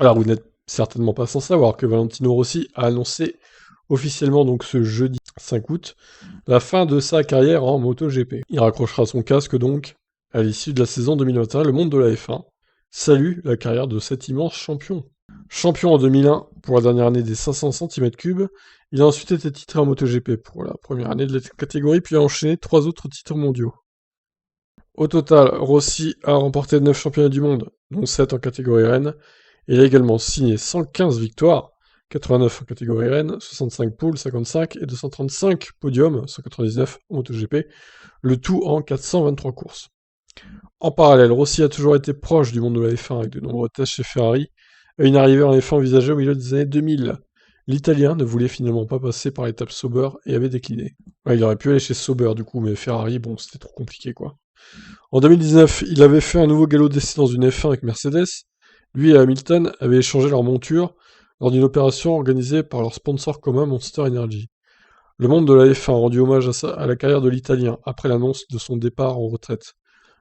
Alors vous n'êtes certainement pas sans savoir que Valentino Rossi a annoncé officiellement donc ce jeudi 5 août la fin de sa carrière en MotoGP. Il raccrochera son casque donc à l'issue de la saison 2021. Le monde de la F1 salue la carrière de cet immense champion. Champion en 2001 pour la dernière année des 500 cm3, il a ensuite été titré en MotoGP pour la première année de la catégorie, puis a enchaîné 3 autres titres mondiaux. Au total, Rossi a remporté 9 championnats du monde, dont 7 en catégorie Rennes, et il a également signé 115 victoires, 89 en catégorie Rennes, 65 poules, 55 et 235 podiums, 199 en MotoGP, le tout en 423 courses. En parallèle, Rossi a toujours été proche du monde de la F1 avec de nombreux tests chez Ferrari, et une arrivée en F1 envisagée au milieu des années 2000. L'Italien ne voulait finalement pas passer par l'étape Sauber et avait décliné. Ouais, il aurait pu aller chez Sauber du coup, mais Ferrari, bon, c'était trop compliqué quoi. En 2019, il avait fait un nouveau galop d'essai dans une F1 avec Mercedes. Lui et Hamilton avaient échangé leur monture lors d'une opération organisée par leur sponsor commun Monster Energy. Le monde de la F1 a rendu hommage à la carrière de l'Italien après l'annonce de son départ en retraite.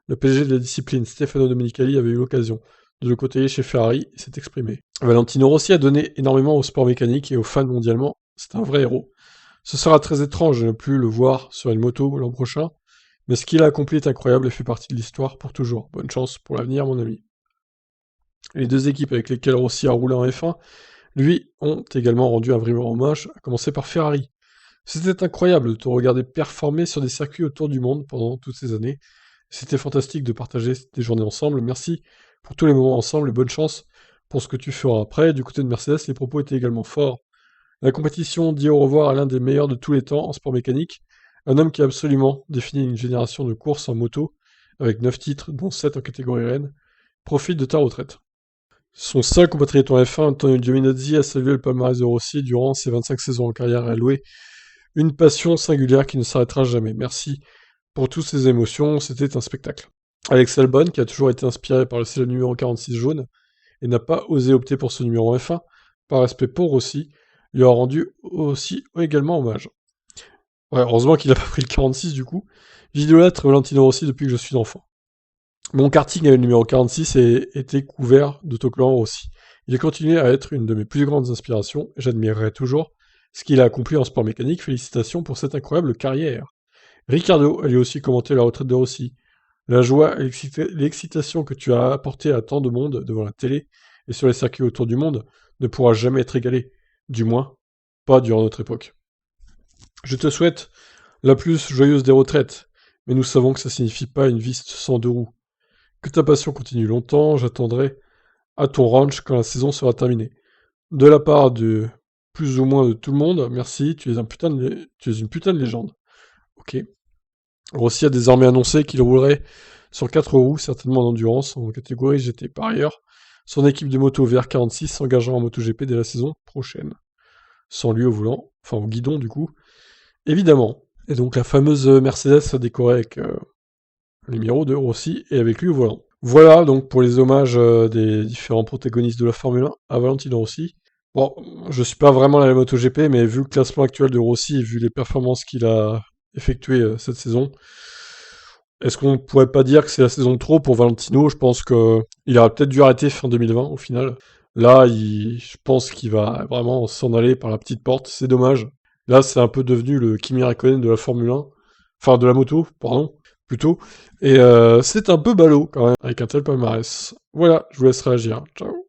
Le PDG de la discipline, Stefano Domenicali, avait eu l'occasion de le côtoyer chez Ferrari et s'est exprimé. Valentino Rossi a donné énormément au sport mécanique et aux fans mondialement. C'est un vrai héros. Ce sera très étrange de ne plus le voir sur une moto l'an prochain, mais ce qu'il a accompli est incroyable et fait partie de l'histoire pour toujours. Bonne chance pour l'avenir, mon ami. Les deux équipes avec lesquelles Rossi a roulé en F1, lui, ont également rendu un vrai hommage, à commencer par Ferrari. C'était incroyable de te regarder performer sur des circuits autour du monde pendant toutes ces années. C'était fantastique de partager des journées ensemble. Merci pour tous les moments ensemble et bonne chance pour ce que tu feras après. Du côté de Mercedes, les propos étaient également forts. La compétition dit au revoir à l'un des meilleurs de tous les temps en sport mécanique, un homme qui a absolument défini une génération de courses en moto, avec 9 titres, dont 7 en catégorie Rennes. Profite de ta retraite. Son seul compatriote en F1, Antonio Giovinazzi, a salué le palmarès de Rossi durant ses 25 saisons en carrière et a loué une passion singulière qui ne s'arrêtera jamais. Merci pour toutes ces émotions, c'était un spectacle. Alex Albon, qui a toujours été inspiré par le célèbre numéro 46 jaune, et n'a pas osé opter pour ce numéro en F1, par respect pour Rossi, lui a rendu aussi également hommage. Ouais, heureusement qu'il a pas pris le 46 du coup. J'idolâtre Valentino Rossi depuis que je suis enfant. Mon karting avec le numéro 46 était couvert d'autocollants Rossi. Il a continué à être une de mes plus grandes inspirations, et j'admirerai toujours ce qu'il a accompli en sport mécanique. Félicitations pour cette incroyable carrière. Ricardo a lui aussi commenté la retraite de Rossi. La joie et l'excitation que tu as apportée à tant de monde devant la télé et sur les circuits autour du monde ne pourra jamais être égalée. Du moins, pas durant notre époque. Je te souhaite la plus joyeuse des retraites, mais nous savons que ça signifie pas une vie sans deux roues. Que ta passion continue longtemps, j'attendrai à ton ranch quand la saison sera terminée. De la part de plus ou moins de tout le monde, merci, tu es une putain de légende. Ok. Rossi a désormais annoncé qu'il roulerait sur 4 roues, certainement en endurance, en catégorie GT. Par ailleurs, son équipe de moto VR46 s'engagera en MotoGP dès la saison prochaine. Sans lui au volant, enfin au guidon du coup, évidemment. Et donc la fameuse Mercedes a décoré avec le numéro de Rossi et avec lui au volant. Voilà donc pour les hommages des différents protagonistes de la Formule 1 à Valentino Rossi. Bon, je suis pas vraiment à la MotoGP, mais vu le classement actuel de Rossi et vu les performances qu'il a effectuées cette saison, est-ce qu'on pourrait pas dire que c'est la saison de trop pour Valentino? Je pense que il aurait peut-être dû arrêter fin 2020 au final. Là, je pense qu'il va vraiment s'en aller par la petite porte. C'est dommage. Là, c'est un peu devenu le Kimi Räikkönen de la Formule 1. Enfin, de la moto, pardon, plutôt. Et c'est un peu ballot, quand même, avec un tel palmarès. Voilà, je vous laisse réagir. Ciao.